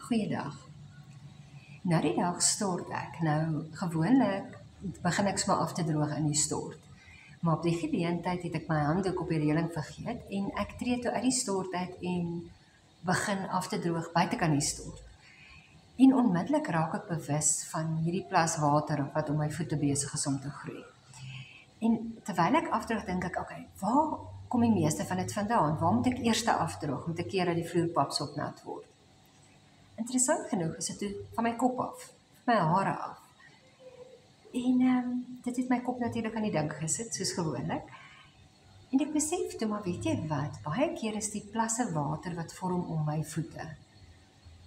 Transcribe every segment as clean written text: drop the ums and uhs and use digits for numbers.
Goeiedag. Na die dag stort ek. Nou, gewoonlik begin ek sommer af te droog in die stort. Maar op die geleentheid het ek my handdoek op die reëling vergeet en ek tree toe uit die stort uit en begin af te droog buitekant die stort. En onmiddellik raak ek bewus van hierdie plas water wat om my voete besig is om te groei. En terwyl ek afdroog, dink ek, okay, waar kom die meeste van dit vandaan? Waar moet ek eers afdroog om te keer dat die vloerpapsop nat word? Interessant genoeg is dit toe van my kop af, van my hare af. En dit het my kop natuurlik aan die dink gesit, soos gewoonlik. En ek besef toe, maar weet jy wat, baie keer is die plasse water wat vorm om my voete,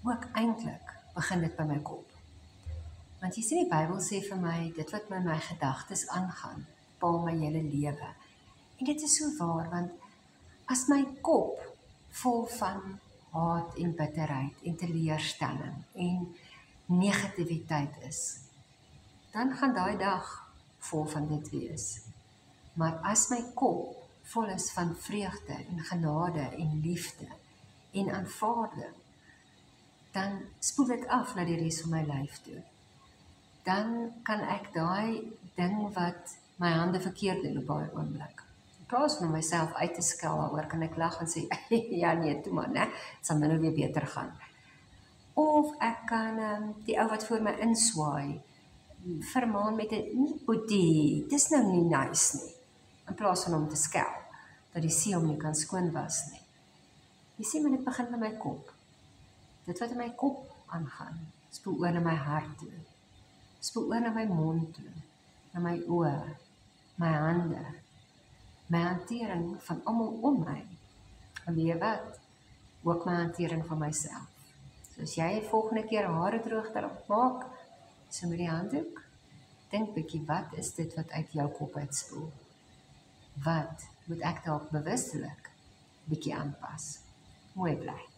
ook eintlik begin dit by my kop. Want jy sien, die Bybel sê vir my, dit wat met my gedagtes aangaan, bepaal my hele lewe. En dit is so waar, want as my kop vol van haat en bitterheid en teleurstelling en negativiteit is, dan gaan daai dag vol van dit wees. Maar as my kop vol is van vreugde en genade en liefde en aanvaarding, dan spoel dit af na die res van my lyf toe. Dan kan ek daai ding wat my hande verkeerd doen op daai oomblik, in plaas van myself uit te skel daaroor, kan ek lag en sê, ja nee, toe man, het sal nou weer beter gaan. Of ek kan die ou wat voor my inswaai, vermaan met 'n boetie, dis nou nie nice nie, in plaas van hom te skel, dat die see hom nie kan skoon was nie. Jy sien, maar dit begin by my kop. Dit wat in my kop aangaan, spoel oor na my hart toe, spoel oor na my mond toe, na my oë, my hande, my hantering van almal om my, en weet jy wat, ook my hantering van myself. So as jy volgende keer hare droog daarop maak, so met die handdoek, dink bietjie, wat is dit wat uit jou kop uitspoel? Wat moet ek dalk bewustelik bietjie aanpas? Mooi bly.